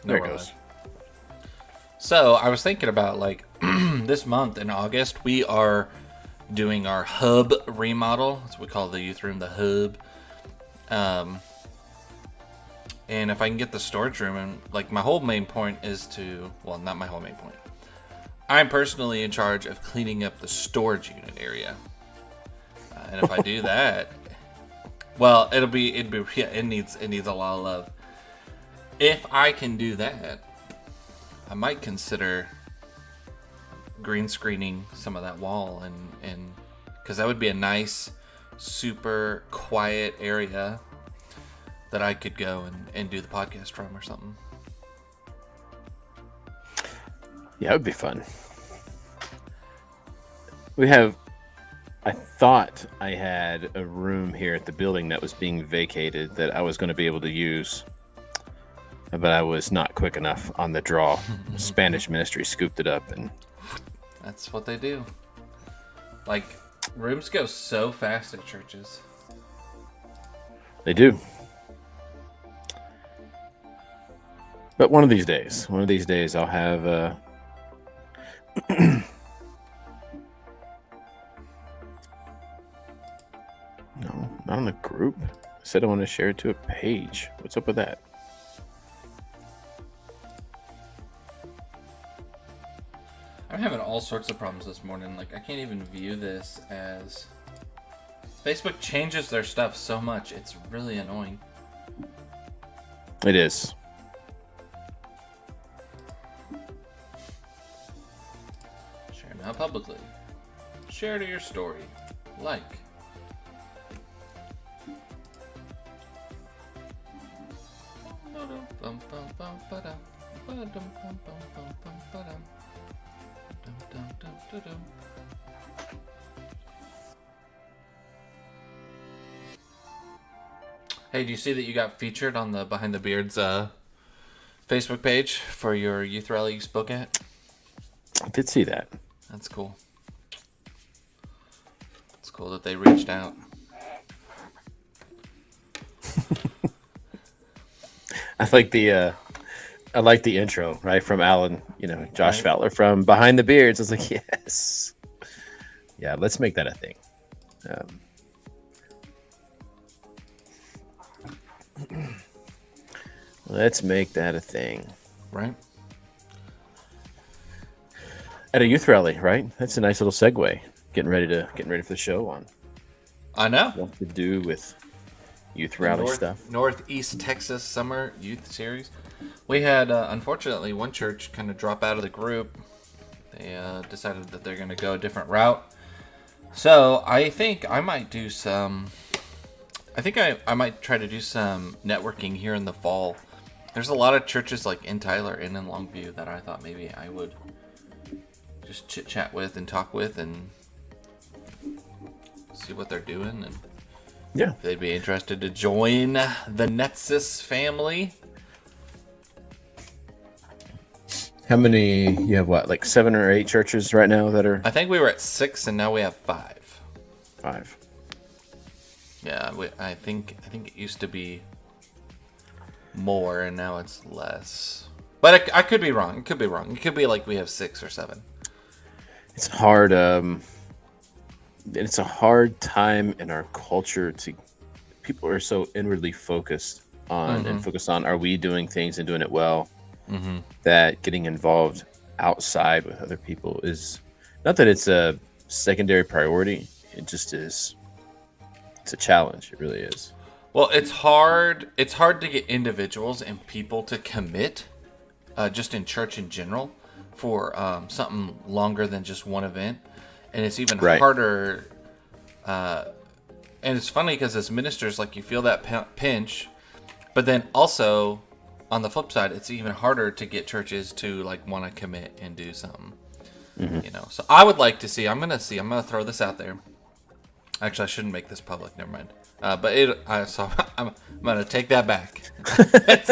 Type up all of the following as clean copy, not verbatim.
No, There it we're goes. live. So I was thinking about like this month in August, we are doing our hub remodel. That's what we call the youth room, the hub. Um, and if I can get the storage room, and like my whole main point is to, well, not my whole main point. I'm personally in charge of cleaning up the storage unit area, and if I do that, well, it'd be yeah, it needs a lot of love. If I can do that, I might consider green screening some of that wall and because that would be a nice, super quiet area that I could go and do the podcast from or something. Yeah, it would be fun. I thought I had a room here at the building that was being vacated that I was going to be able to use, but I was not quick enough on the draw. Spanish ministry scooped it up, and That's what they do. Like, rooms go so fast at churches. they do. But one of these days, I'll have no, not on a group. I said I want to share it to a page. What's up with that? I'm having all sorts of problems this morning. Like, I can't even view this as... Facebook changes their stuff so much. It's really annoying. It is. Share now publicly. Share to your story. Like. Hey, do you see that you got featured on the Behind the Beards Facebook page for your youth rally you spoke at? I did see that. That's cool. It's cool that they reached out. I like the intro, right, from Alan, Josh Fowler from Behind the Beards. I was like, yes. Yeah, let's make that a thing. Let's make that a thing. Right? At a youth rally, right? That's a nice little segue. Getting ready for the show on I know. what to do with youth rally stuff. Northeast Texas Summer Youth Series. We had, unfortunately, one church kind of drop out of the group. They decided that they're going to go a different route. So I think I might do some... I might try to do some networking here in the fall. There's a lot of churches like in Tyler and in Longview that I thought maybe I would just chit-chat with and talk with and see what they're doing and Yeah. if they'd be interested to join the Netsis family. How many, you have what, like 7 or 8 churches right now that are I think we were at 6 and now we have 5. 5? Yeah, I think it used to be more and now it's less. But I could be wrong. It could be wrong. It could be like we have 6 or 7. It's hard. It's a hard time in our culture people are so inwardly focused on and focused on, are we doing things and doing it well? That getting involved outside with other people is not that it's a secondary priority. It just is. It's a challenge. It really is. Well, it's hard. It's hard to get individuals and people to commit, just in church in general, for something longer than just one event, and it's even harder. And it's funny because as ministers, like you feel that pinch, but then also on the flip side, it's even harder to get churches to like want to commit and do something. So I would like to see. I'm gonna throw this out there. Actually, I shouldn't make this public. Never mind. So I'm gonna take that back. It's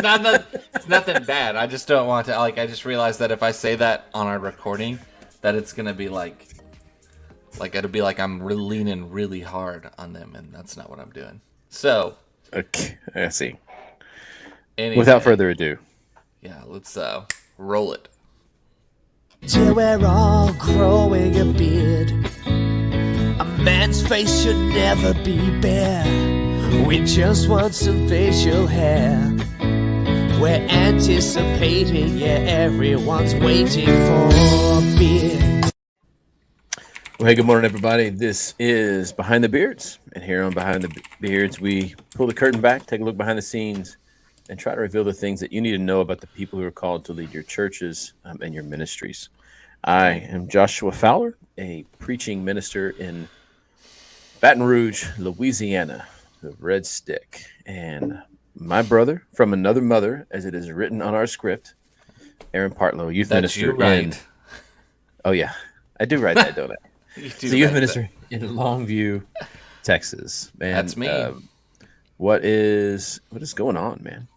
nothing bad. I just don't want to. Like, I just realized that if I say that on our recording, that it's gonna be like it'll be like I'm leaning really hard on them, and that's not what I'm doing. So, Okay, I see. anyway, Without further ado, Yeah, let's roll it. Till we're all growing a beard. A man's face should never be bare. We just want some facial hair. We're anticipating, yeah, everyone's waiting for a beard. Well, hey, good morning, everybody. This is Behind the Beards. And here on Behind the Beards, we pull the curtain back, take a look behind the scenes, and try to reveal the things that you need to know about the people who are called to lead your churches and your ministries. I am Joshua Fowler, a preaching minister in Baton Rouge, Louisiana, the Red Stick. And my brother from another mother, as it is written on our script, Aaron Partlow, youth minister in... Oh, yeah. I do write that, don't I? So youth minister in Longview, Texas. Man, that's me. What is going on, man?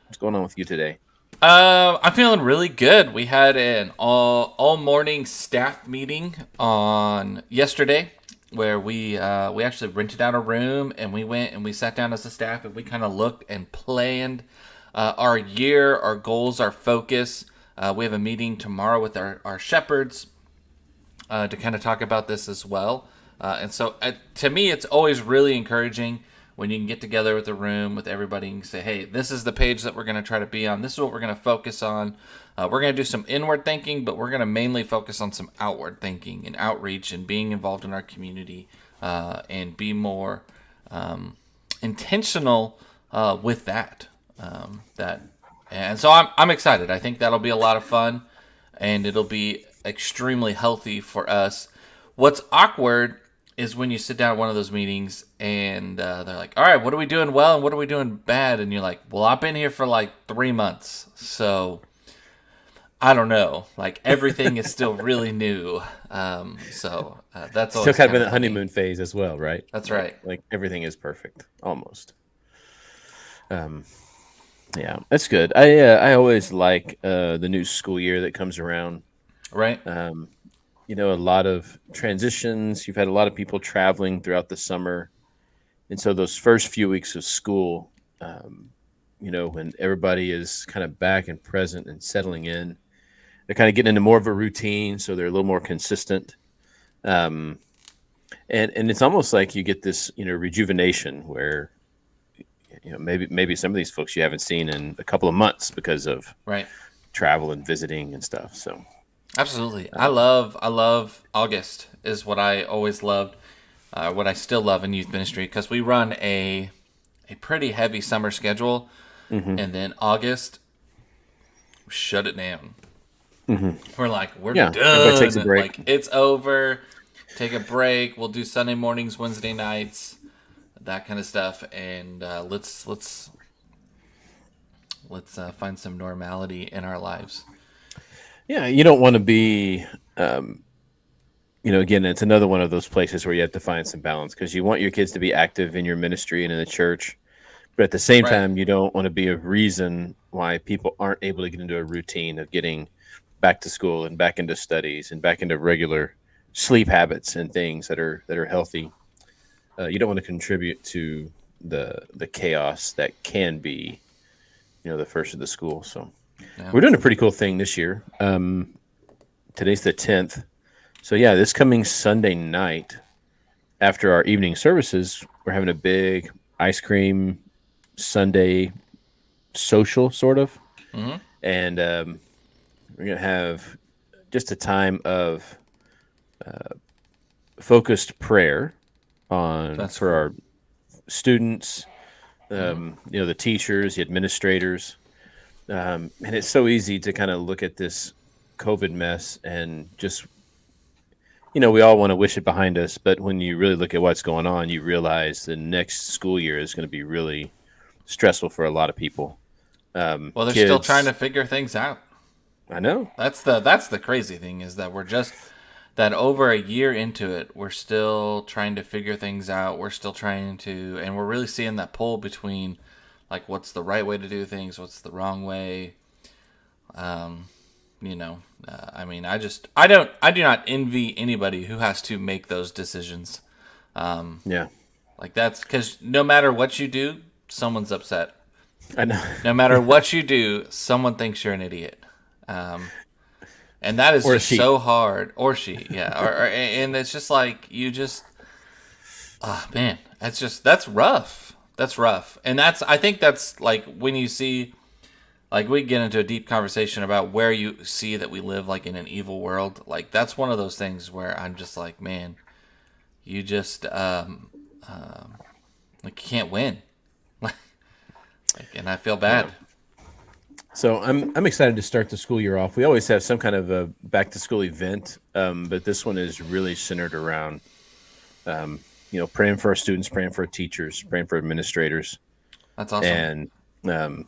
What's going on with you today? I'm feeling really good. We had an all morning staff meeting on yesterday where we actually rented out a room and we went and we sat down as a staff and we kind of looked and planned our year, our goals, our focus. We have a meeting tomorrow with our shepherds to kind of talk about this as well. And so to me, it's always really encouraging when you can get together with a room with everybody and say, hey, this is the page that we're going to try to be on. This is what we're going to focus on. We're going to do some inward thinking, but we're going to mainly focus on some outward thinking and outreach and being involved in our community and be more intentional with that. And so I'm excited. I think that'll be a lot of fun and it'll be extremely healthy for us. What's awkward is when you sit down at one of those meetings and they're like, all right, what are we doing well and what are we doing bad? And you're like, well, I've been here for like 3 months. So I don't know. Like everything is still really new. So that's still kind of in the honeymoon phase as well, right? That's right. Like everything is perfect, almost. Yeah, that's good. I always like the new school year that comes around. Right. A lot of transitions. You've had a lot of people traveling throughout the summer. And so those first few weeks of school, when everybody is kind of back and present and settling in, they're kind of getting into more of a routine. So they're a little more consistent. And it's almost like you get this, rejuvenation where, maybe some of these folks you haven't seen in a couple of months because of travel and visiting and stuff. So. Absolutely. I love August is what I always loved, what I still love in youth ministry, because we run a pretty heavy summer schedule, and then August, shut it down. We're like, we're done. Everybody takes a break. Like, it's over. Take a break. We'll do Sunday mornings, Wednesday nights, that kind of stuff, and let's find some normality in our lives. Yeah, you don't want to be, again, it's another one of those places where you have to find some balance because you want your kids to be active in your ministry and in the church. But at the same time, you don't want to be a reason why people aren't able to get into a routine of getting back to school and back into studies and back into regular sleep habits and things that are healthy. You don't want to contribute to the chaos that can be, the first of the school. So. Yeah. We're doing a pretty cool thing this year. Today's the 10th. So, yeah, this coming Sunday night, after our evening services, we're having a big ice cream Sunday social, sort of. Mm-hmm. And we're going to have just a time of focused prayer for our students, the teachers, the administrators. And it's so easy to kind of look at this COVID mess and just, we all want to wish it behind us. But when you really look at what's going on, you realize the next school year is going to be really stressful for a lot of people. Well, they're still trying to figure things out. I know. That's the crazy thing is that we're just that over a year into it, we're still trying to figure things out. We're still trying to, and we're really seeing that pull between like what's the right way to do things, what's the wrong way. I do not envy anybody who has to make those decisions. Yeah. Like that's because no matter what you do, someone's upset. I know. No matter what you do, someone thinks you're an idiot. And that is Or just she. so hard. Or she, yeah. And it's just like, you just, oh, man, that's rough. That's rough. And I think that's like when you see, like we get into a deep conversation about where you see that we live like in an evil world. Like that's one of those things where I'm just like, man, you just, like you can't win. And I feel bad. So I'm excited to start the school year off. We always have some kind of a back to school event, but this one is really centered around, praying for our students, praying for our teachers, praying for administrators. That's awesome. And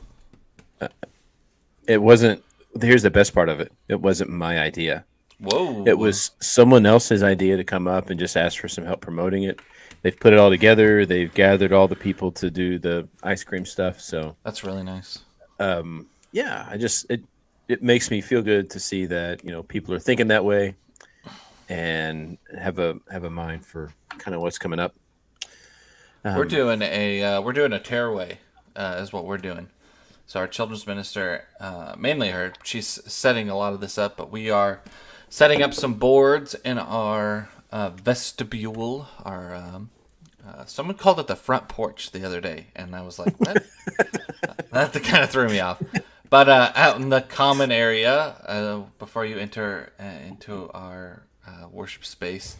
it wasn't. Here's the best part of it. It wasn't my idea. Whoa. It was someone else's idea to come up and just ask for some help promoting it. They've put it all together. They've gathered all the people to do the ice cream stuff. So That's really nice. yeah, it makes me feel good to see that people are thinking that way and have a mind for kind of what's coming up. We're doing a tearaway, is what we're doing. So our children's minister, mainly her, she's setting a lot of this up, but we are setting up some boards in our vestibule. Someone called it the front porch the other day, and I was like, what? That kind of threw me off. But out in the common area, before you enter into our worship space,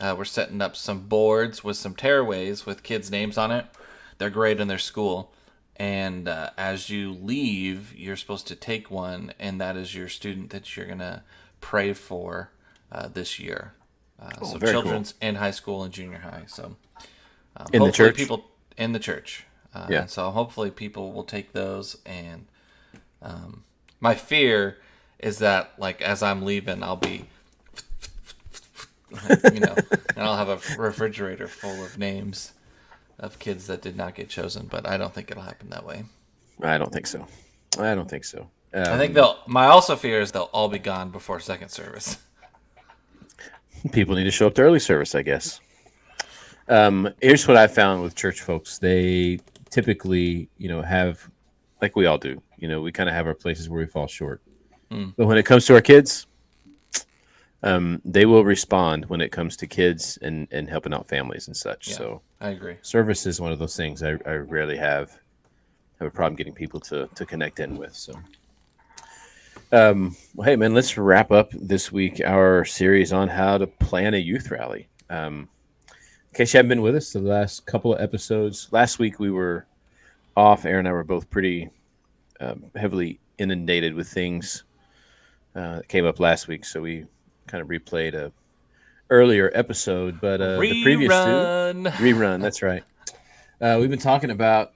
we're setting up some boards with some tearaways with kids' names on it, their grade and their school. And as you leave, you're supposed to take one, and that is your student that you're going to pray for this year. So very children's and high school and junior high. So In the hopefully church? people in the church. Yeah. And so hopefully people will take those. And my fear is that, like, as I'm leaving, I'll be, and I'll have a refrigerator full of names of kids that did not get chosen. But I don't think it'll happen that way. I don't think so. I think my also fear is they'll all be gone before second service. People need to show up to early service, I guess. Here's what I found with church folks. They typically, have, like we all do, we kind of have our places where we fall short. But when it comes to our kids, they will respond when it comes to kids and helping out families and such. Yeah, So I agree. service is one of those things I rarely have a problem getting people to connect in with. So, well, hey man, let's wrap up this week our series on how to plan a youth rally. In case you haven't been with us the last couple of episodes, last week we were off. Aaron and I were both pretty heavily inundated with things that came up last week, so we kind of replayed a earlier episode. But the previous two rerun. That's right. We've been talking about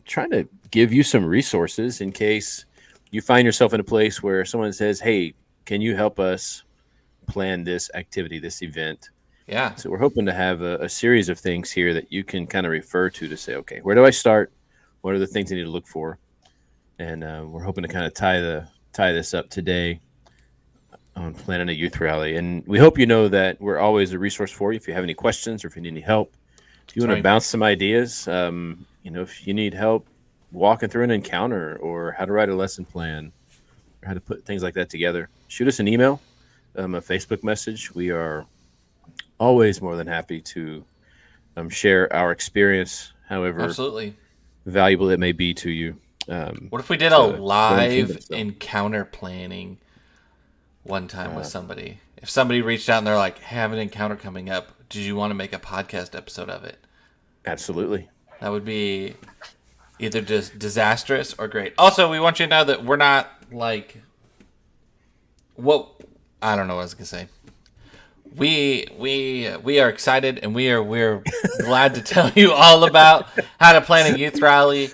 trying to give you some resources in case you find yourself in a place where someone says, "Hey, can you help us plan this activity, this event?" Yeah. So we're hoping to have a series of things here that you can kind of refer to say, okay, where do I start? What are the things I need to look for? And we're hoping to kind of tie this up today on planning a youth rally. And we hope you know that we're always a resource for you. If you have any questions or if you need any help, if you want to bounce some ideas, if you need help walking through an encounter or how to write a lesson plan or how to put things like that together, shoot us an email, a Facebook message. We are always more than happy to share our experience, however Absolutely. valuable it may be to you. What if we did a live encounter planning one time with somebody? If somebody reached out and they're like, hey, I have an encounter coming up, do you want to make a podcast episode of it? Absolutely. That would be either just disastrous or great. Also, we want you to know that we're not like I don't know what I was gonna say. We are excited and we're glad to tell you all about how to plan a youth rally.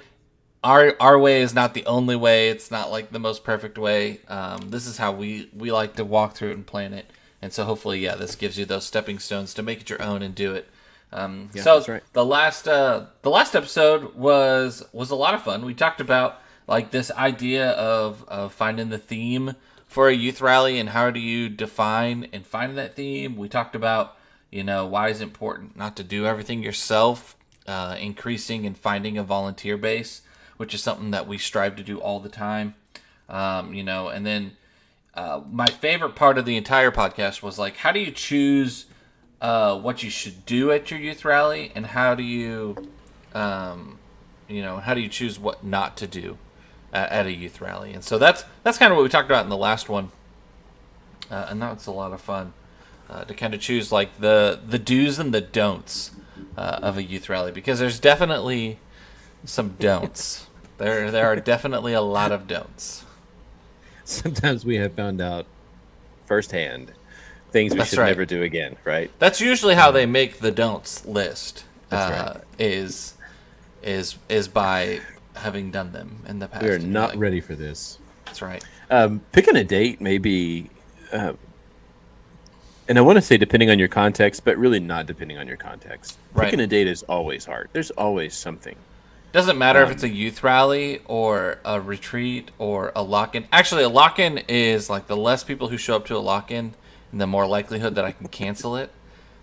Our way is not the only way. It's not like the most perfect way. This is how we like to walk through it and plan it. And so hopefully, this gives you those stepping stones to make it your own and do it. So that's right. the last episode was a lot of fun. We talked about like this idea of finding the theme for a youth rally and how do you define and find that theme. We talked about why is it important not to do everything yourself, increasing and finding a volunteer base. which is something that we strive to do all the time. And then my favorite part of the entire podcast was like, how do you choose what you should do at your youth rally, and how do you choose what not to do at a youth rally? And so that's kind of what we talked about in the last one, and that's a lot of fun to kind of choose like the do's and the don'ts of a youth rally, because there's definitely some don'ts. There are definitely a lot of don'ts. Sometimes we have found out firsthand things we That's should right. never do again, right? That's usually how they make the don'ts list. That's right. Is by having done them in the past. We are And you're not like, ready for this. That's right. Picking a date maybe, and I want to say depending on your context, but really not depending on your context. Right. Picking a date is always hard. There's always something. Doesn't matter if it's a youth rally or a retreat or a lock-in. Actually, a lock-in is like the less people who show up to a lock-in, and the more likelihood that I can cancel it,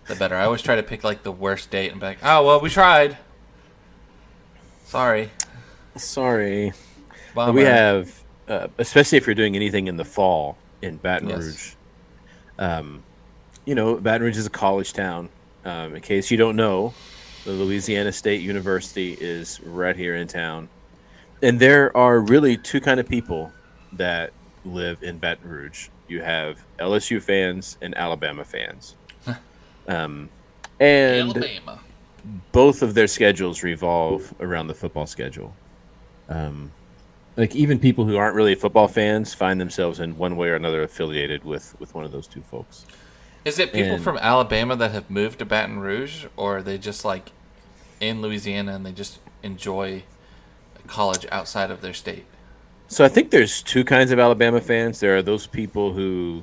the better. I always try to pick like the worst date and be like, oh, well, we tried. Sorry. But we have, especially if you're doing anything in the fall in Baton Yes. Rouge. Baton Rouge is a college town. In case you don't know, the Louisiana State University is right here in town. And there are really two kind of people that live in Baton Rouge. You have LSU fans and Alabama fans. And Alabama. both of their schedules revolve around the football schedule. Like even people who aren't really football fans find themselves in one way or another affiliated with one of those two folks. Is it people and- from Alabama that have moved to Baton Rouge, or are they just like in Louisiana and they just enjoy college outside of their state? So I think there's two kinds of Alabama fans. There are those people who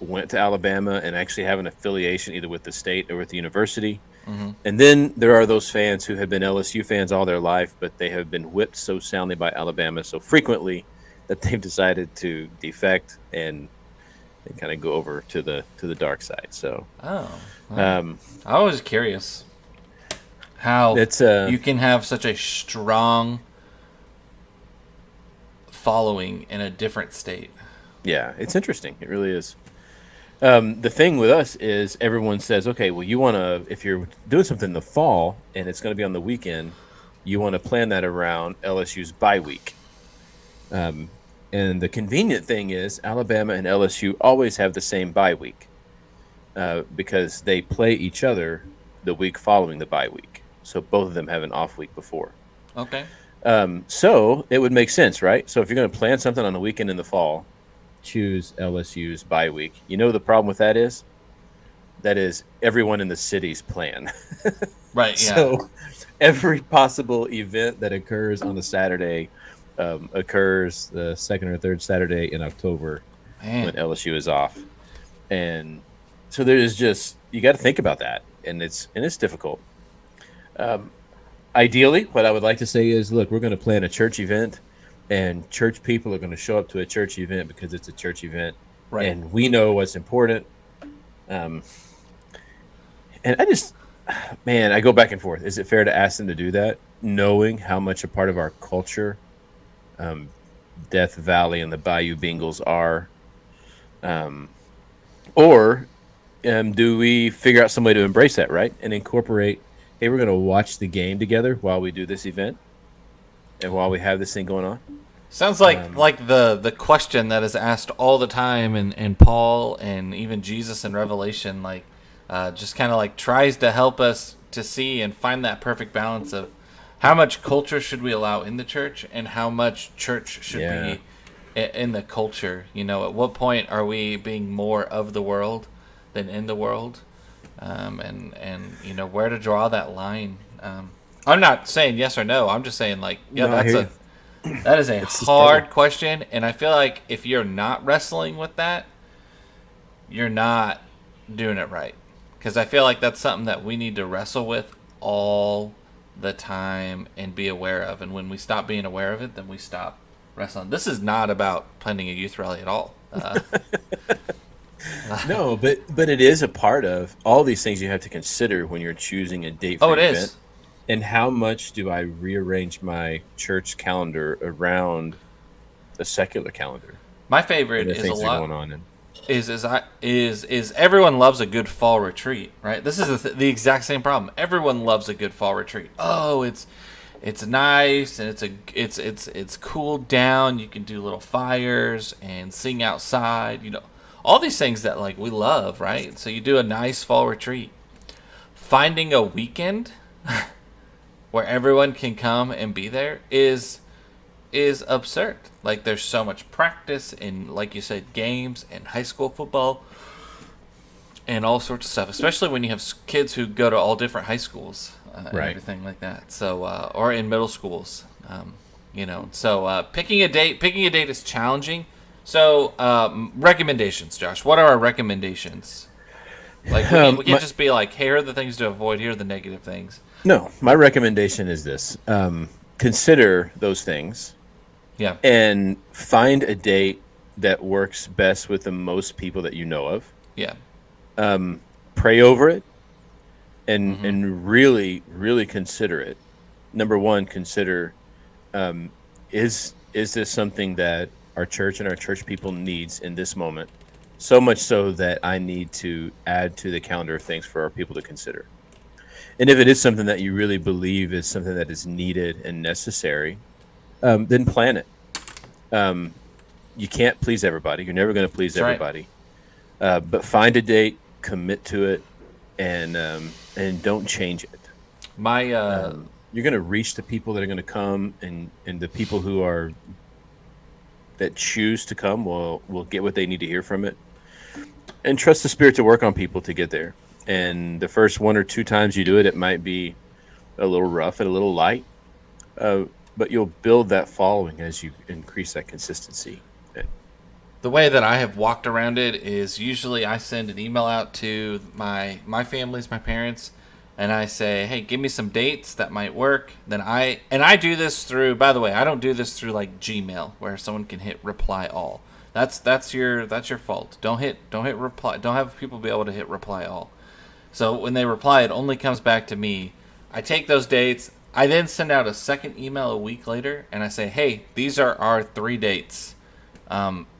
went to Alabama and actually have an affiliation either with the state or with the university. Mm-hmm. And then there are those fans who have been LSU fans all their life, but they have been whipped so soundly by Alabama so frequently that they've decided to defect and kind of go over to the dark side. So Oh. um, I was curious how it's you can have such a strong following in a different state. yeah, it's interesting. It really is. The thing with us is everyone says, okay, well, you want to, if you're doing something in the fall and it's going to be on the weekend, you want to plan that around LSU's bye week. And the convenient thing is Alabama and LSU always have the same bye week because they play each other the week following the bye week. So both of them have an off week before. Okay. So it would make sense, right? So if you're going to plan something on the weekend in the fall, choose LSU's bye week. You know the problem with that is? That is everyone in the city's plan. Right, yeah. So every possible event that occurs on a Saturday occurs the second or third Saturday in October Man. when LSU is off. And so there's just, you got to think about that. And it's difficult. Ideally, what I would like to say is, look, we're going to plan a church event, and church people are going to show up to a church event because it's a church event, Right. and we know what's important. And I just, man, I go back and forth. Is it fair to ask them to do that, knowing how much a part of our culture Death Valley and the Bayou Bengals are? Or do we figure out some way to embrace that, right, and incorporate, hey, we're going to watch the game together while we do this event and while we have this thing going on? Sounds like the question that is asked all the time in Paul and even Jesus in Revelation, like just kind of like tries to help us to see and find that perfect balance of how much culture should we allow in the church and how much church should Yeah. be in the culture. You know, at what point are we being more of the world than in the world? And you know, where to draw that line. I'm not saying yes or no. I'm just saying like, yeah, No, I hear that is a It's the hard struggle. question, and I feel like if you're not wrestling with that, you're not doing it right. Because I feel like that's something that we need to wrestle with all the time and be aware of. And when we stop being aware of it, then we stop wrestling. This is not about planning a youth rally at all. No, but it is a part of all these things you have to consider when you're choosing a date for Oh, an it event. is. And how much do I rearrange my church calendar around the secular calendar My and favorite the is a things that are lot going on? And is everyone loves a good fall retreat, right? This is the exact same problem. Everyone loves a good fall retreat. Oh, it's nice and it's cooled down. You can do little fires and sing outside. All these things that like we love, right? So you do a nice fall retreat. Finding a weekend where everyone can come and be there is absurd. Like there's so much practice in, like you said, games and high school football and all sorts of stuff. Especially when you have kids who go to all different high schools and Right. everything like that. So or in middle schools, So picking a date is challenging. So recommendations, Josh. What are our recommendations? Like we can't just be like, here are the things to avoid. Here are the negative things. No, my recommendation is this: consider those things Yeah. and find a date that works best with the most people that you know of. Yeah. Pray over it, and really consider it. Number one, consider is this something that our church and our church people needs in this moment? So much so that I need to add to the calendar of things for our people to consider. And if it is something that you really believe is something that is needed and necessary, then plan it. You can't please everybody. You're never going to please That's right. everybody. But find a date, commit to it, and don't change it. My You're going to reach the people that are going to come, and the people that choose to come will get what they need to hear from it. And trust the Spirit to work on people to get there. And the first one or two times you do it, it might be a little rough and a little light, but you'll build that following as you increase that consistency. the way that I have walked around it is usually I send an email out to my families, my parents, and I say, "Hey, give me some dates that might work." Then I do this through. By the way, I don't do this through like Gmail where someone can hit reply all. That's your fault. Don't hit reply. Don't have people be able to hit reply all. So when they reply, it only comes back to me. I take those dates. I then send out a second email a week later, and I say, "Hey, these are our 3 dates.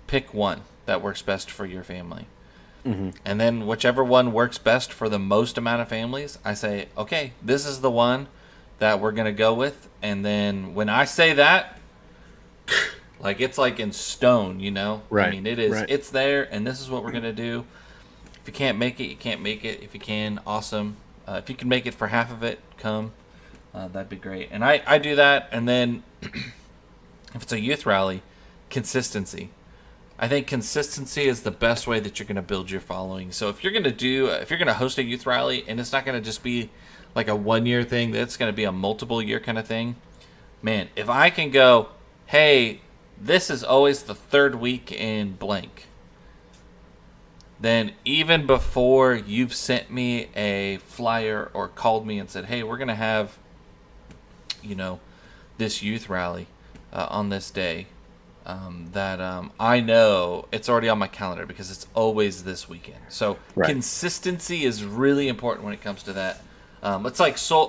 Pick one that works best for your family." And then whichever one works best for the most amount of families, I say, "Okay, this is the one that we're gonna go with." And then when I say that, like it's like in stone, Right, I mean, it is. right. It's there, and this is what we're gonna do. If you can't make it, you can't make it. If you can, awesome. If you can make it for half of it, come. That'd be great. And I do that. And then if it's a youth rally, consistency. I think consistency is the best way that you're going to build your following. So if you're going to host a youth rally, and it's not going to just be like a 1-year thing, that's going to be a multiple year kind of thing. Man, if I can go, "Hey, this is always the 3rd week in blank," then even before you've sent me a flyer or called me and said, "Hey, we're going to have, this youth rally on this day," I know it's already on my calendar because it's always this weekend. So Right. consistency is really important when it comes to that. It's like Soul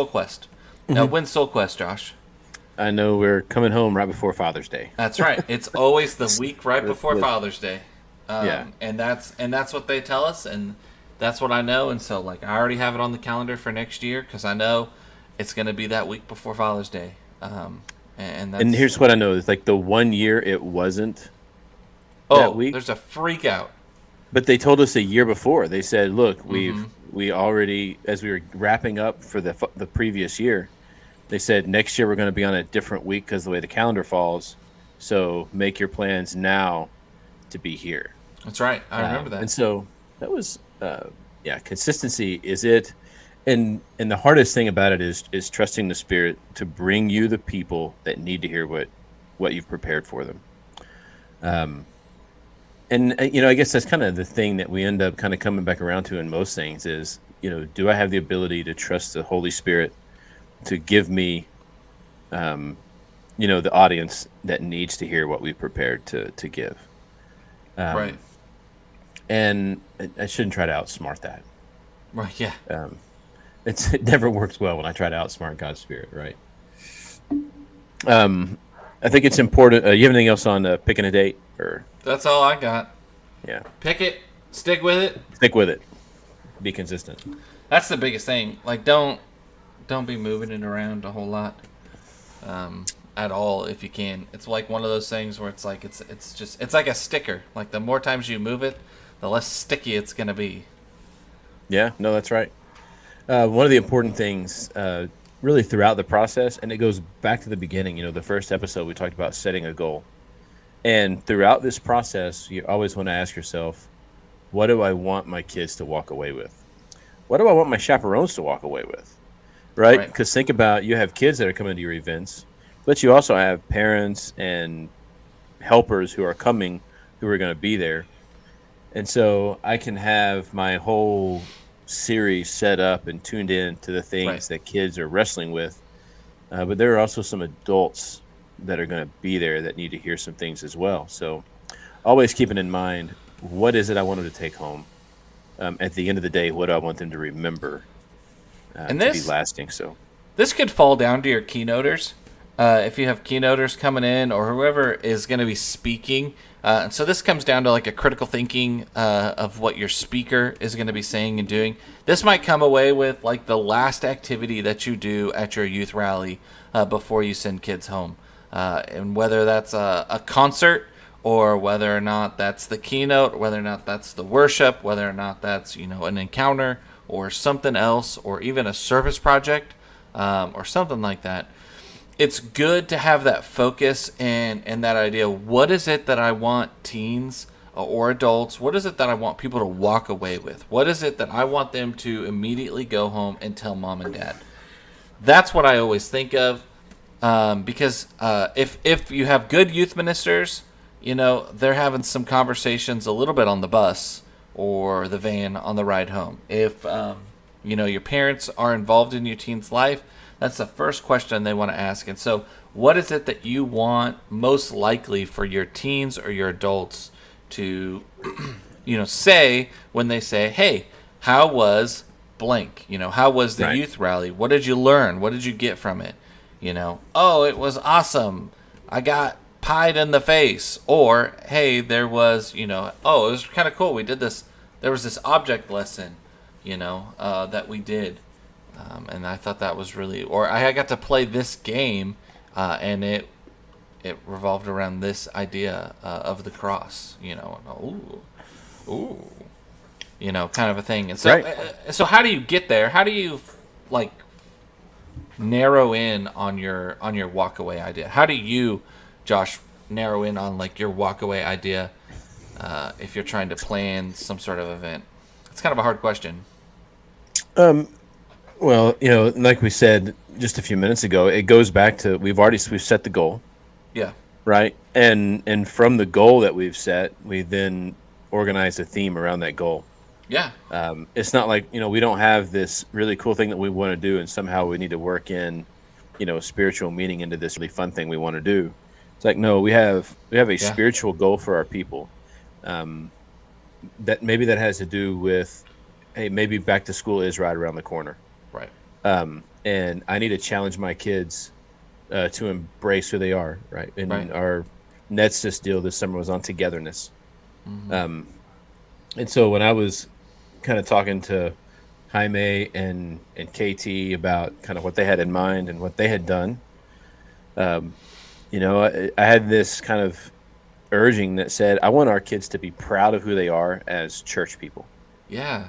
Quest. Now, when's Soul Quest, Josh? I know we're coming home right before Father's Day. That's right. It's always the week right before with- Father's Day. Yeah. And that's what they tell us, and that's what I know. And so, like, I already have it on the calendar for next year because I know it's going to be that week before Father's Day. And that's, And here's what I know: it's like the 1 year it wasn't that week. there's a freak out. But they told us a year before. They said, "Look, we already, as we were wrapping up for the previous year, they said next year we're going to be on a different week because the way the calendar falls. So make your plans now to be here." That's right. I remember that. And so that was, consistency is it. And the hardest thing about it is trusting the Spirit to bring you the people that need to hear what you've prepared for them. I guess that's kind of the thing that we end up kind of coming back around to in most things is, do I have the ability to trust the Holy Spirit to give me, the audience that needs to hear what we've prepared to give? Right. And I shouldn't try to outsmart that. Right. Yeah. it never works well when I try to outsmart God's spirit, right? I think it's important. You have anything else on picking a date, or That's all I got. yeah, Pick it, stick with it. stick with it, be consistent. That's the biggest thing. Like, don't be moving it around a whole lot, at all if you can. It's like one of those things where it's like it's like a sticker. Like the more times you move it, the less sticky it's gonna be. Yeah, no, that's right. One of the important things, really throughout the process, and it goes back to the beginning. The first episode we talked about setting a goal, and throughout this process, you always want to ask yourself, what do I want my kids to walk away with? What do I want my chaperones to walk away with? Right? Because think about, you have kids that are coming to your events, but you also have parents and helpers who are coming, who are going to be there. And so I can have my whole series set up and tuned in to the things that kids are wrestling with. But there are also some adults that are going to be there that need to hear some things as well. So always keeping in mind, what is it I want them to take home? At the end of the day, what do I want them to remember And to be lasting? So this could fall down to your keynoters. If you have keynoters coming in or whoever is going to be speaking. So this comes down to like a critical thinking of what your speaker is going to be saying and doing. This might come away with like the last activity that you do at your youth rally before you send kids home. And whether that's a concert or whether or not that's the keynote, whether or not that's the worship, whether or not that's, an encounter or something else, or even a service project or something like that. It's good to have that focus and that idea. What is it that I want teens or adults, what is it that I want people to walk away with? What is it that I want them to immediately go home and tell mom and dad? That's what I always think of, because if you have good youth ministers, they're having some conversations a little bit on the bus or the van on the ride home. If, your parents are involved in your teen's life, that's the first question they want to ask. And so what is it that you want most likely for your teens or your adults to, say when they say, hey, how was blank? How was the youth rally? What did you learn? What did you get from it? Oh, it was awesome. I got pied in the face. Or, hey, there was, oh, it was kind of cool. We did this. There was this object lesson, that we did. And I thought that was really, or I got to play this game, and it revolved around this idea of the cross, kind of a thing. And so, so how do you get there? How do you narrow in on your walkaway idea? How do you, Josh, narrow in on your walkaway idea if you're trying to plan some sort of event? It's kind of a hard question. Well, like we said just a few minutes ago, it goes back to we've set the goal. Yeah. Right. And from the goal that we've set, we then organize a theme around that goal. Yeah. It's not like, we don't have this really cool thing that we want to do and somehow we need to work in, spiritual meaning into this really fun thing we want to do. It's like, no, we have a spiritual goal for our people. That has to do with, hey, maybe back to school is right around the corner. Right. And I need to challenge my kids to embrace who they are. Right. And our NetSys deal this summer was on togetherness. Mm-hmm. And so when I was kind of talking to Jaime and KT about kind of what they had in mind and what they had done, I had this kind of urging that said, I want our kids to be proud of who they are as church people. Yeah.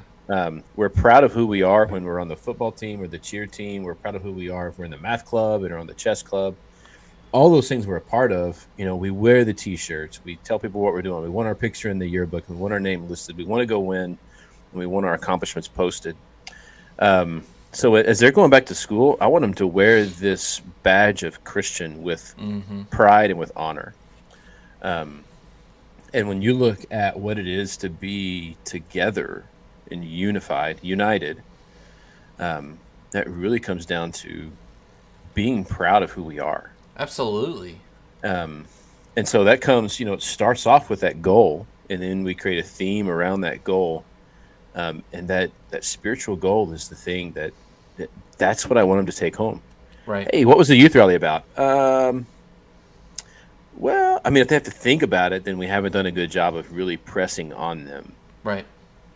We're proud of who we are when we're on the football team or the cheer team. We're proud of who we are if we're in the math club and or on the chess club. All those things we're a part of. We wear the T-shirts. We tell people what we're doing. We want our picture in the yearbook. We want our name listed. We want to go win. And we want our accomplishments posted. So as they're going back to school, I want them to wear this badge of Christian with pride and with honor. And when you look at what it is to be together and united, that really comes down to being proud of who we are. Absolutely. And so that comes, it starts off with that goal, and then we create a theme around that goal. And that spiritual goal is the thing that that's what I want them to take home. Right. Hey, what was the youth rally about? Well, I mean, if they have to think about it, then we haven't done a good job of really pressing on them, Right.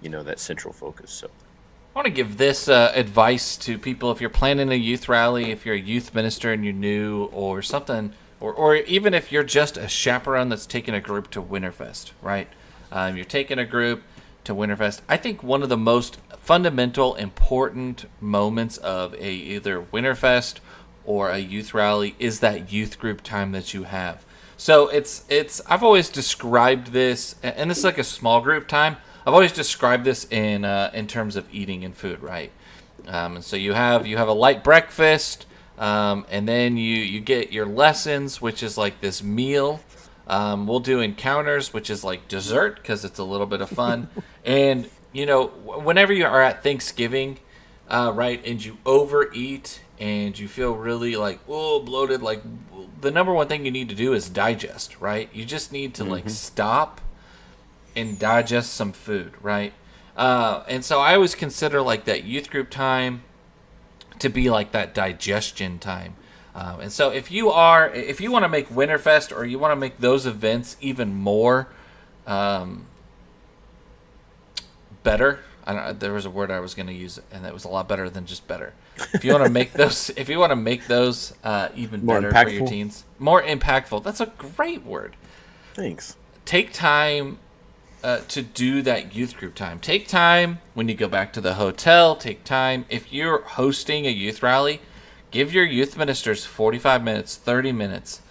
that central focus. So I want to give this advice to people if you're planning a youth rally, if you're a youth minister and you're new or something, or even if you're just a chaperone that's taking a group to Winterfest, right? You're taking a group to Winterfest. I think one of the most fundamental, important moments of either Winterfest or a youth rally is that youth group time that you have. So it's I've always described this, and this is like a small group time. I've always described this in terms of eating and food, right? And so you have a light breakfast, and then you get your lessons, which is like this meal. We'll do encounters, which is like dessert because it's a little bit of fun. And whenever you are at Thanksgiving, right, and you overeat and you feel really like bloated, like the number one thing you need to do is digest, right? You just need to like stop and digest some food, right? And so I always consider like that youth group time to be like that digestion time. And so if you want to make Winterfest or you want to make those events even more better, there was a word I was going to use, and that was a lot better than just better. If you want to make those, even more better impactful for your teens, more impactful. That's a great word. Thanks. Take time to do that youth group time. Take time when you go back to the hotel. Take time if you're hosting a youth rally. Give your youth ministers 45 minutes, 30 minutes.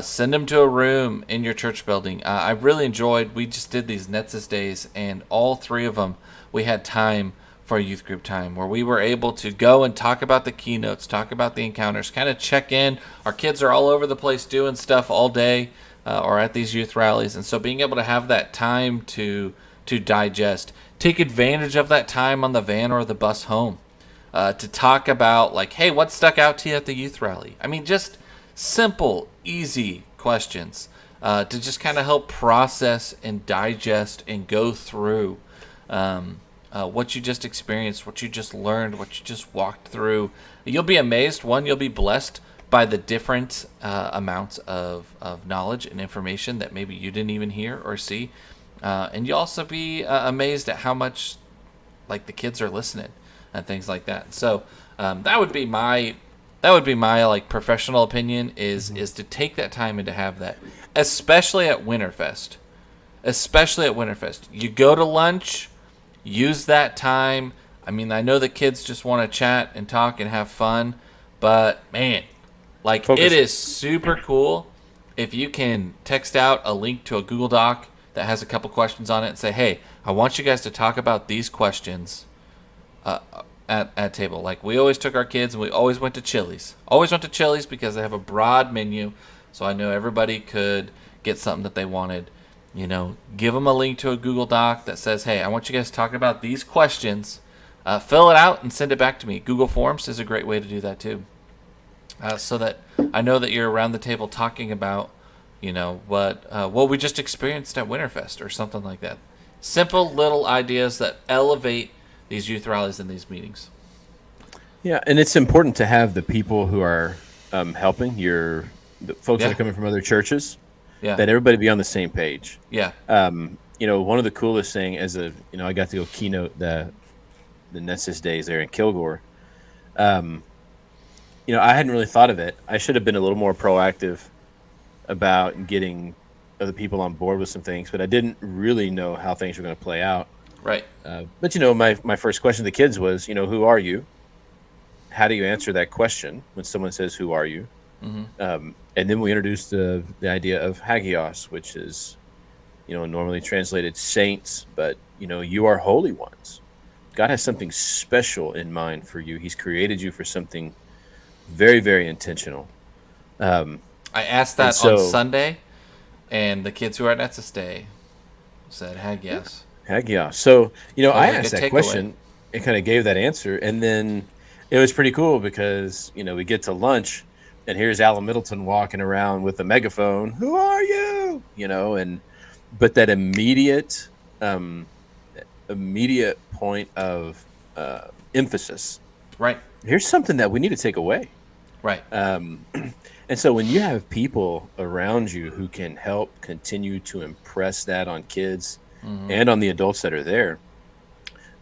Send them to a room in your church building. I really enjoyed. We just did these Netsis days, and all three of them we had time for a youth group time where we were able to go and talk about the keynotes, talk about the encounters, kind of check in. Our kids are all over the place doing stuff all day. Or at these youth rallies, and so being able to have that time to digest, take advantage of that time on the van or the bus home, to talk about like, hey, what stuck out to you at the youth rally? I mean, just simple, easy questions to just kind of help process and digest and go through what you just experienced, what you just learned, what you just walked through. You'll be amazed. One, you'll be blessed by the different amounts of knowledge and information that maybe you didn't even hear or see. And you'll also be amazed at how much like the kids are listening and things like that. So that would be my like professional opinion is to take that time and to have that, especially at Winterfest. You go to lunch, use that time. I mean, I know the kids just want to chat and talk and have fun, but man, like, focus. It is super cool if you can text out a link to a Google Doc that has a couple questions on it and say, hey, I want you guys to talk about these questions at table. Like, we always took our kids and we always went to Chili's. Always went to Chili's because they have a broad menu, so I know everybody could get something that they wanted. Give them a link to a Google Doc that says, hey, I want you guys to talk about these questions. Fill it out and send it back to me. Google Forms is a great way to do that too. So that I know that you're around the table talking about, what we just experienced at Winterfest or something like that. Simple little ideas that elevate these youth rallies and these meetings. Yeah, and it's important to have the people who are helping the folks that are coming from other churches. Yeah. That everybody be on the same page. Yeah. One of the coolest thing I got to go keynote the Netsis days there in Kilgore. I hadn't really thought of it. I should have been a little more proactive about getting other people on board with some things, but I didn't really know how things were going to play out. Right. But my first question to the kids was, who are you? How do you answer that question when someone says, who are you? Mm-hmm. And then we introduced the idea of hagios, which is, normally translated saints, but, you are holy ones. God has something special in mind for you. He's created you for something very, very intentional. I asked that on Sunday, and the kids who are at Netsis Day said hagios. Hagios. So, I asked that question and kind of gave that answer, and then it was pretty cool because, we get to lunch, and here's Alan Middleton walking around with a megaphone. Who are you? But that immediate point of emphasis Right. Here's something that we need to take away. Right. And so when you have people around you who can help continue to impress that on kids and on the adults that are there,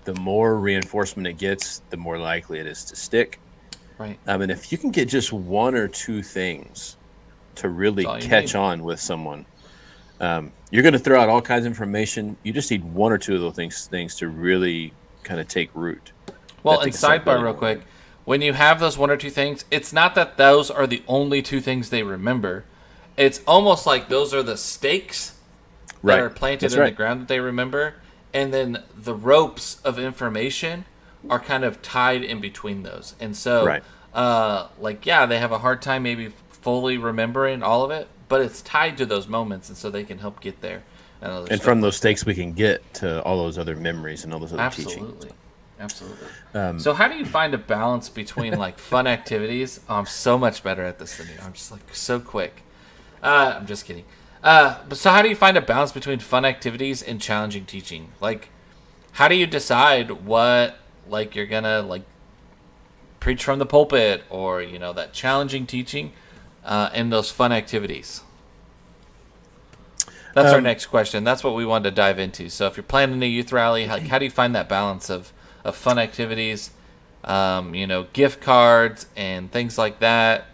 the more reinforcement it gets, the more likely it is to stick. Right. And if you can get just one or two things to really catch on with someone, you're going to throw out all kinds of information. You just need one or two of those things to really kind of take root. Well, and sidebar real quick, when you have those one or two things, it's not that those are the only two things they remember. It's almost like those are the stakes that are planted in the ground that they remember, and then the ropes of information are kind of tied in between those. And so, they have a hard time maybe fully remembering all of it, but it's tied to those moments, and so they can help get there. And from those stakes, we can get to all those other memories and all those other teachings. Absolutely. So how do you find a balance between like fun activities? Oh, I'm so much better at this than you. I'm just like so quick. I'm just kidding. So how do you find a balance between fun activities and challenging teaching? Like, how do you decide what like you're gonna like preach from the pulpit, or that challenging teaching, and those fun activities? That's our next question. That's what we wanted to dive into. So if you're planning a youth rally, how do you find that balance of fun activities, gift cards and things like that,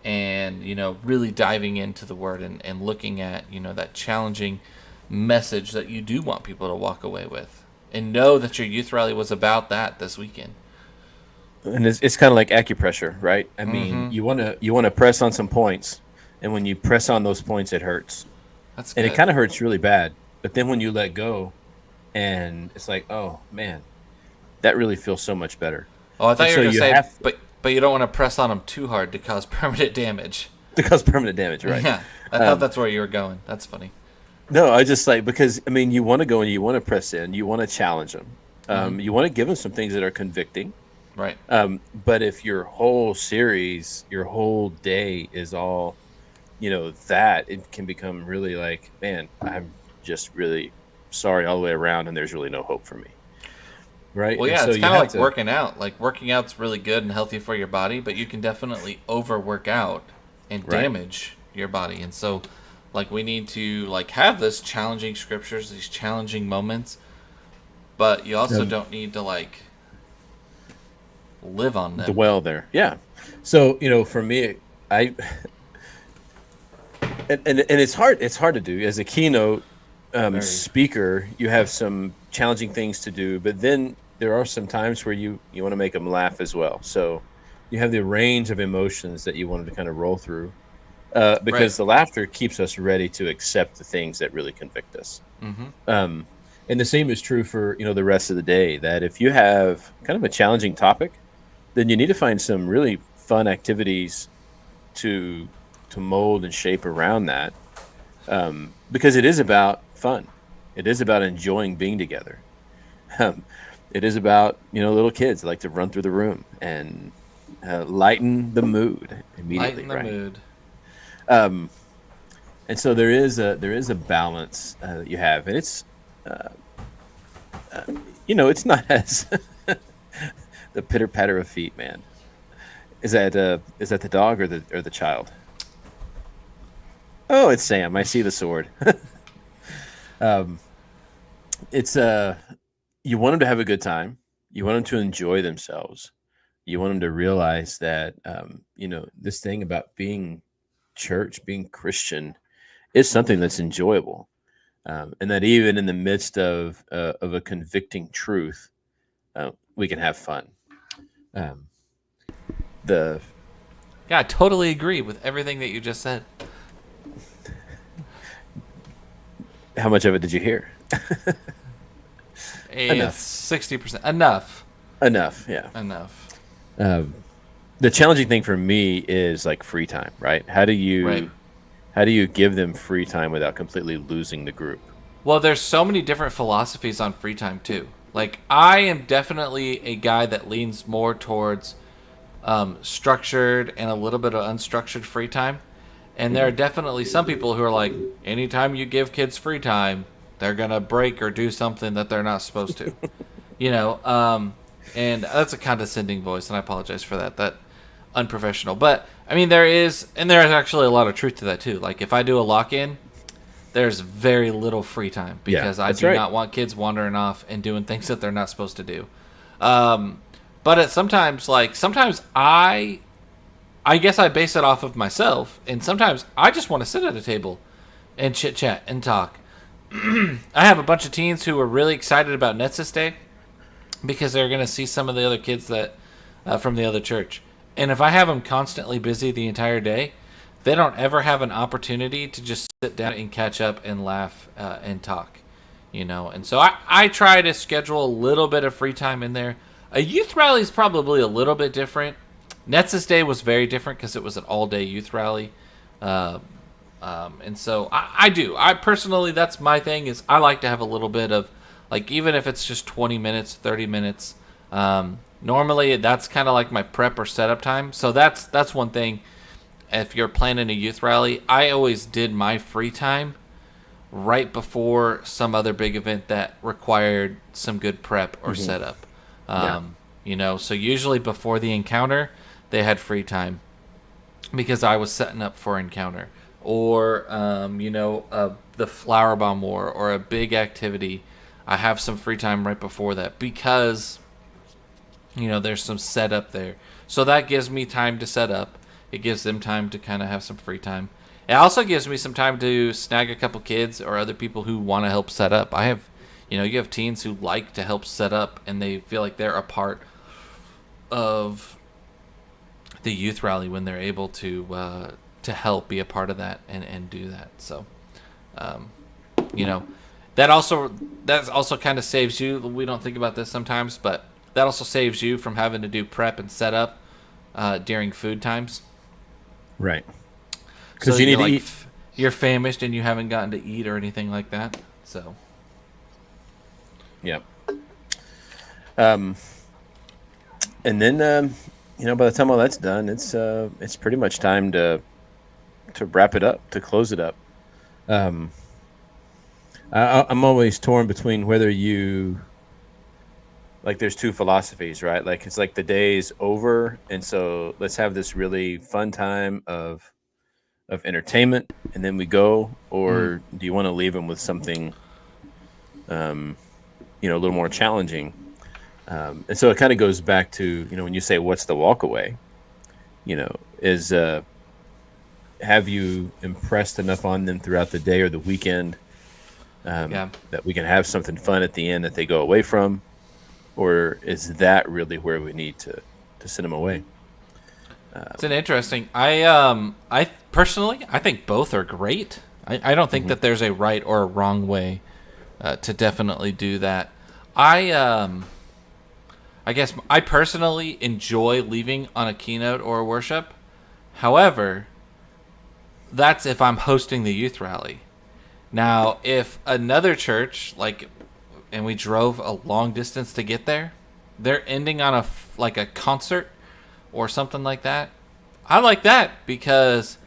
and really diving into the Word and looking at that challenging message that you do want people to walk away with, and know that your youth rally was about that this weekend. And it's kind of like acupressure, right? I mean, you want to press on some points, and when you press on those points, it hurts. That's good. And it kind of hurts really bad. But then when you let go, and it's like, oh man, that really feels so much better. Oh, I thought you were going to say, but you don't want to press on them too hard to cause permanent damage. To cause permanent damage, right? Yeah, I thought that's where you were going. That's funny. No, I just because I mean, you want to go and you want to press in, you want to challenge them, you want to give them some things that are convicting, right? But if your whole series, your whole day is all, that it can become really like, man, I'm just really sorry all the way around, and there's really no hope for me. Right. Well, yeah, it's kind of like working out. Like working out's really good and healthy for your body, but you can definitely overwork out and damage your body. And so, like, we need to have this challenging scriptures, these challenging moments, but you also don't need to live on them. Dwell there. Yeah. So for me, and it's hard. It's hard to do as a keynote speaker. You have some challenging things to do, but then there are some times where you want to make them laugh as well. So you have the range of emotions that you wanted to kind of roll through, because the laughter keeps us ready to accept the things that really convict us. And the same is true for the rest of the day. That if you have kind of a challenging topic, then you need to find some really fun activities to mold and shape around that, because it is about fun. It is about enjoying being together. It is about little kids that like to run through the room and lighten the mood immediately. Mood. And so there is a balance that you have, and it's it's not as the pitter patter of feet, man. Is that the dog or the child? Oh, it's Sam. I see the sword. It's you want them to have a good time. You want them to enjoy themselves. You want them to realize that this thing about being church, being Christian, is something that's enjoyable, and that even in the midst of a convicting truth, we can have fun. Yeah, I totally agree with everything that you just said. How much of it did you hear? Enough. 60%. Enough. Yeah. Enough. The challenging thing for me is free time, right? How do you give them free time without completely losing the group? Well, there's so many different philosophies on free time too. I am definitely a guy that leans more towards structured and a little bit of unstructured free time. And there are definitely some people who are like, anytime you give kids free time, they're going to break or do something that they're not supposed to. And that's a condescending voice, and I apologize for that. That unprofessional. But I mean, there is actually a lot of truth to that too. Like if I do a lock-in, there's very little free time because I do not want kids wandering off and doing things that they're not supposed to do. But sometimes I guess I base it off of myself, and sometimes I just want to sit at a table and chit chat and talk. I have a bunch of teens who are really excited about Netsis Day because they're going to see some of the other kids that from the other church. And if I have them constantly busy the entire day, they don't ever have an opportunity to just sit down and catch up and laugh and talk, And so I try to schedule a little bit of free time in there. A youth rally is probably a little bit different. Netsis Day was very different because it was an all-day youth rally. And so I personally, that's my thing, is I like to have a little bit of, like, even if it's just 20 minutes, 30 minutes, normally that's kind of like my prep or setup time. So that's one thing. If you're planning a youth rally, I always did my free time right before some other big event that required some good prep or setup. So usually before the encounter, they had free time because I was setting up for encounter. Or, the Flower Bomb War or a big activity, I have some free time right before that because, there's some setup there. So that gives me time to set up. It gives them time to kind of have some free time. It also gives me some time to snag a couple kids or other people who want to help set up. I have, you have teens who like to help set up and they feel like they're a part of the youth rally when they're able to help be a part of that and do that. So, that also kind of saves you. We don't think about this sometimes, but that also saves you from having to do prep and setup during food times. Right. Because you need to eat. You're famished and you haven't gotten to eat or anything like that. So. Yep. And then, by the time all that's done, it's pretty much time to wrap it up, to close it up. I'm always torn between whether you, like, there's two philosophies, right? Like, it's like the day's over, and so let's have this really fun time of entertainment, and then we go, or do you want to leave them with something, a little more challenging? And so it kind of goes back to, when you say, what's the walk away, is, have you impressed enough on them throughout the day or the weekend that we can have something fun at the end that they go away from? Or is that really where we need to send them away? It's an interesting. I personally, I think both are great. I don't think that there's a right or a wrong way to definitely do that. I guess I personally enjoy leaving on a keynote or a worship. However, that's if I'm hosting the youth rally. Now, if another church, and we drove a long distance to get there, they're ending on a concert or something like that, I like that because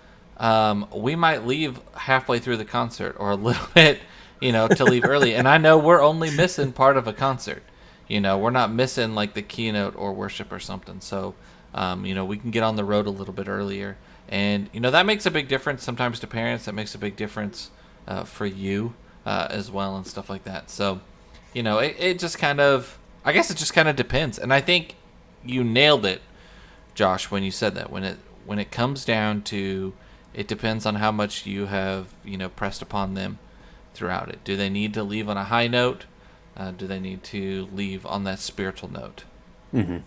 we might leave halfway through the concert or a little bit, to leave early. And I know we're only missing part of a concert. We're not missing like the keynote or worship or something. So, we can get on the road a little bit earlier. And, that makes a big difference sometimes to parents. That makes a big difference for you as well and stuff like that. So, it just kind of, I guess it just kind of depends. And I think you nailed it, Josh, when you said that. When it comes down to, it depends on how much you have, pressed upon them throughout it. Do they need to leave on a high note? Do they need to leave on that spiritual note? Mm-hmm.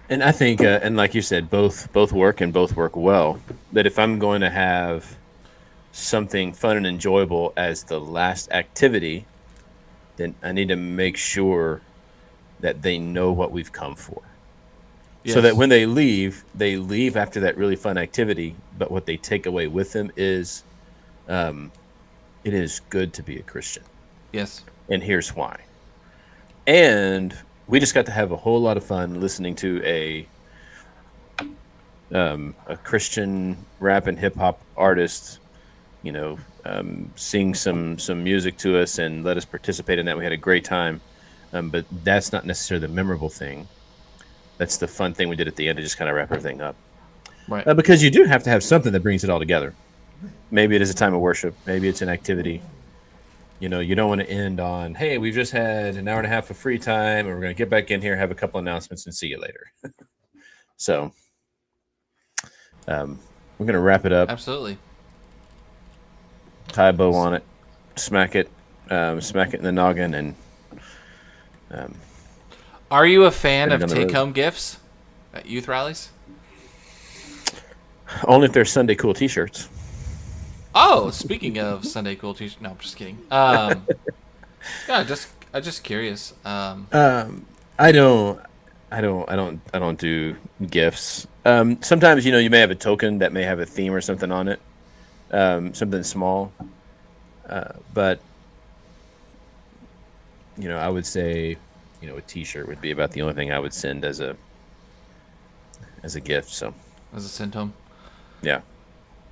And I think, and like you said, both work and both work well. That if I'm going to have something fun and enjoyable as the last activity, then I need to make sure that they know what we've come for. Yes. So that when they leave after that really fun activity, but what they take away with them is, it is good to be a Christian. Yes. And here's why. And we just got to have a whole lot of fun listening to a Christian rap and hip hop artist, sing some music to us and let us participate in that. We had a great time. But that's not necessarily the memorable thing. That's the fun thing we did at the end to just kind of wrap everything up. Right. Because you do have to have something that brings it all together. Maybe it is a time of worship. Maybe it's an activity. You know, you don't want to end on, hey, we've just had an hour and a half of free time, and we're going to get back in here, have a couple announcements, and see you later. So we're going to wrap it up. Absolutely. Tie a bow on it. Smack it in the noggin, and Are you a fan Heading of down the road. take-home gifts at youth rallies? only if they're Sunday cool T-shirts. Oh, speaking of Sunday cool t-shirt. No, I'm just kidding. Yeah, I'm just curious. I don't do gifts. Sometimes, you know, you may have a token that may have a theme or something on it, something small. But you know, I would say, you know, a T-shirt would be about the only thing I would send as a gift. So As a send home. yeah,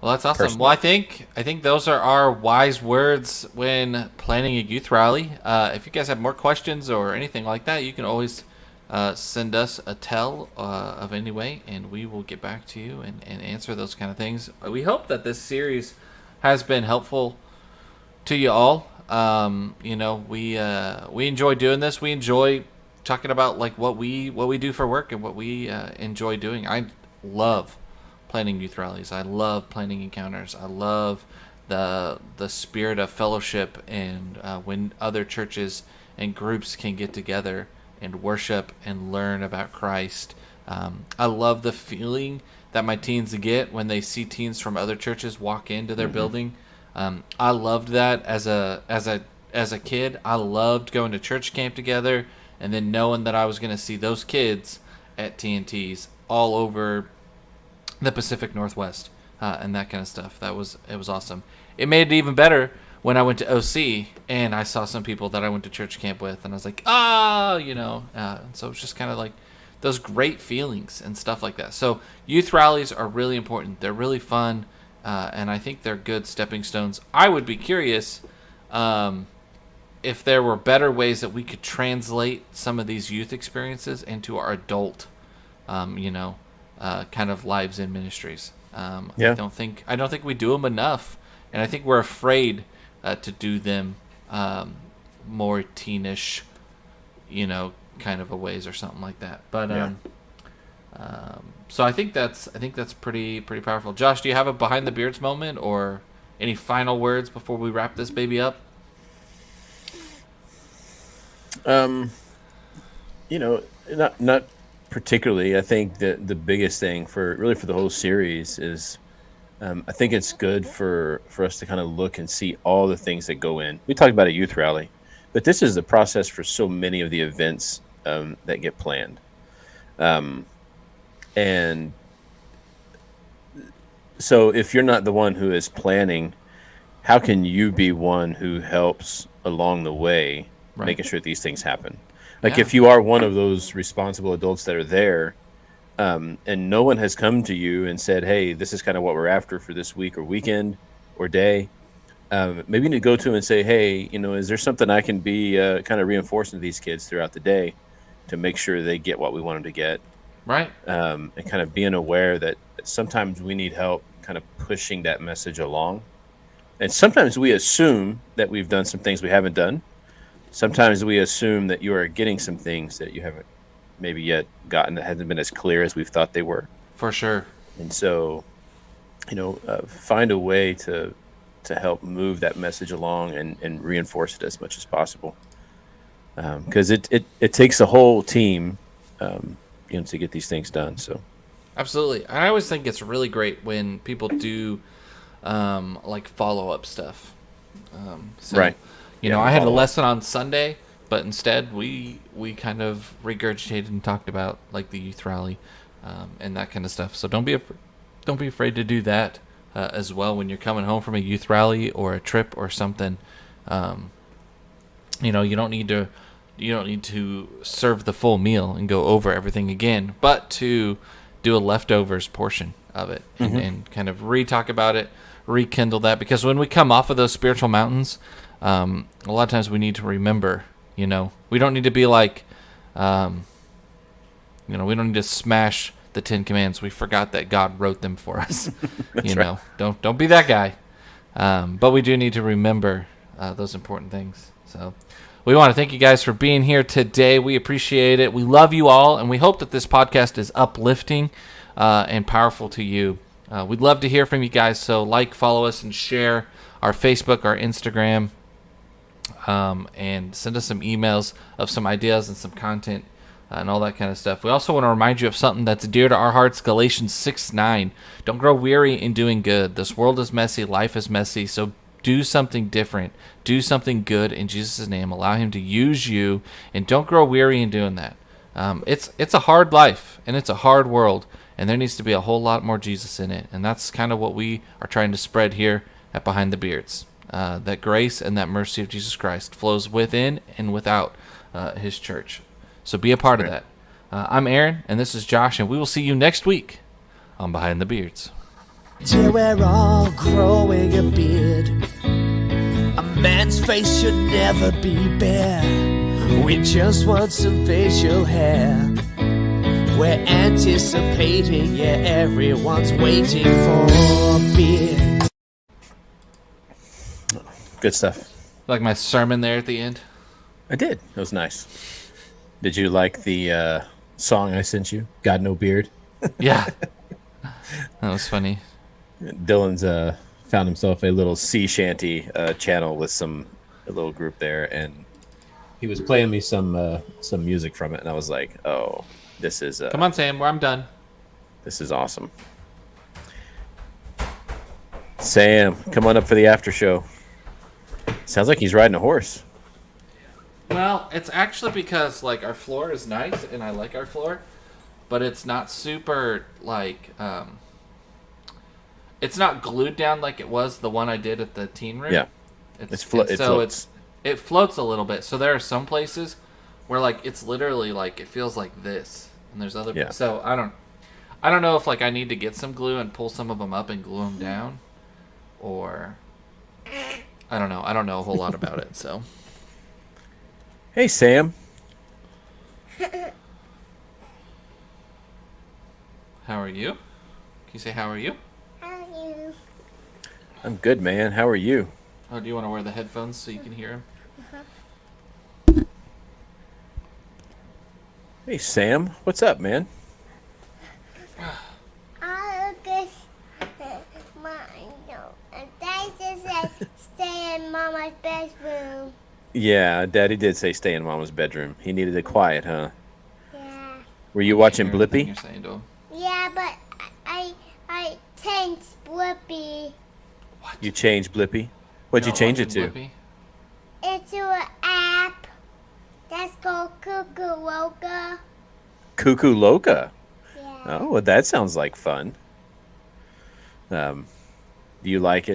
Well, that's awesome. Personal. Well, I think those are our wise words when planning a youth rally. If you guys have more questions or anything like that, you can always send us a tell of any way, and we will get back to you and answer those kind of things. We hope that this series has been helpful to you all. You know, we enjoy doing this. We enjoy talking about like what we do for work and what we enjoy doing. I love planning youth rallies. I love planning encounters. I love the spirit of fellowship and when other churches and groups can get together and worship and learn about Christ. I love the feeling that my teens get when they see teens from other churches walk into their building. I loved that as a kid. I loved going to church camp together and then knowing that I was going to see those kids at TNT's all over the Pacific Northwest and that kind of stuff. It was awesome. It made it even better when I went to OC and I saw some people that I went to church camp with, and I was like, you know. So it's just kind of like those great feelings and stuff like that. So youth rallies are really important. They're really fun, and I think they're good stepping stones. I would be curious if there were better ways that we could translate some of these youth experiences into our adult, kind of lives and ministries. Yeah. I don't think we do them enough, and I think we're afraid to do them more teenish, kind of a ways or something like that. But Yeah. so I think that's pretty powerful. Josh, do you have a behind the beards moment or any final words before we wrap this baby up? Not particularly. I think that the biggest thing for the whole series is, I think it's good for us to kind of look and see all the things that go in. We talked about a youth rally, but this is the process for so many of the events that get planned. And so if you're not the one who is planning, how can you be one who helps along the way, Right. making sure these things happen? Like Yeah. if you are one of those responsible adults that are there, and no one has come to you and said, hey, this is kind of what we're after for this week or weekend or day, maybe you need to go to them and say, hey, is there something I can be kind of reinforcing to these kids throughout the day to make sure they get what we want them to get? Right. And kind of being aware that sometimes we need help kind of pushing that message along. And sometimes we assume that we've done some things we haven't done. Sometimes we assume that you are getting some things that you haven't maybe yet gotten, that hasn't been as clear as we've thought they were. For sure. And so, find a way to help move that message along and reinforce it as much as possible. Because it takes a whole team, to get these things done. So, Absolutely. I always think it's really great when people do like follow-up stuff. Right. I had a follow-up. lesson on Sunday, but instead we kind of regurgitated and talked about like the youth rally and that kind of stuff. So don't be afraid to do that as well when you're coming home from a youth rally or a trip or something. You don't need to serve the full meal and go over everything again, but to do a leftovers portion of it and kind of re-talk about it, rekindle that, because when we come off of those spiritual mountains, a lot of times we need to remember, You know, we don't need to be like, we don't need to smash the 10 Commandments. We forgot that God wrote them for us. You know, don't be that guy. But we do need to remember those important things. So we want to thank you guys for being here today. We appreciate it. We love you all, and we hope that this podcast is uplifting and powerful to you. We'd love to hear from you guys, so follow us, and share our Facebook, our Instagram, and send us some emails of some ideas and some content and all that kind of stuff. We also want to remind you of something that's dear to our hearts, Galatians 6:9. Don't grow weary in doing good. This world is messy, life is messy, so do something different. Do something good in Jesus' name. Allow him to use you, and don't grow weary in doing that. It's a hard life, and it's a hard world, and there needs to be a whole lot more Jesus in it, and that's kind of what we are trying to spread here at Behind the Beards. That grace and that mercy of Jesus Christ flows within and without his church. So be a part of that. I'm Aaron, and this is Josh, and we will see you next week on Behind the Beards. Till we're all growing a beard. A man's face should never be bare. We just want some facial hair. We're anticipating, yeah, everyone's waiting for a beard. Good stuff. Like my sermon there at the end. I did. It was nice. Did you like the song I sent you? God No Beard? Yeah. That was funny. Dylan's found himself a little sea shanty channel with a little group there, and he was playing me some music from it, and I was like, "Oh, this is Come on, Sam. I'm done. this is awesome." Sam, come on up for the after show. Sounds like he's riding a horse. Well, it's actually because our floor is nice, and I like our floor, but it's not super it's not glued down like it was the one I did at the teen room. Yeah, it floats. It floats a little bit. So there are some places where it's literally it feels like this, and there's other. Yeah. So I don't know if I need to get some glue and pull some of them up and glue them down, or I don't know. I don't know a whole lot about it. So Hey, Sam. how are you? Can you say how are you? I'm good, man. How are you? Oh, do you want to wear the headphones so you can hear him? Hey, Sam. What's up, man? Dad just said stay in Mama's bedroom. Yeah, Daddy did say stay in Mama's bedroom. He needed it quiet, huh? Yeah. Were you watching Hear everything Blippi? You're saying to him. Yeah, but I changed Blippi You changed Blippi? What'd you Not change it watching to? Blippi? into an app that's called Cuckoo Loca. Cuckoo Loca. Yeah. Oh, well, that sounds like fun. Do you like it?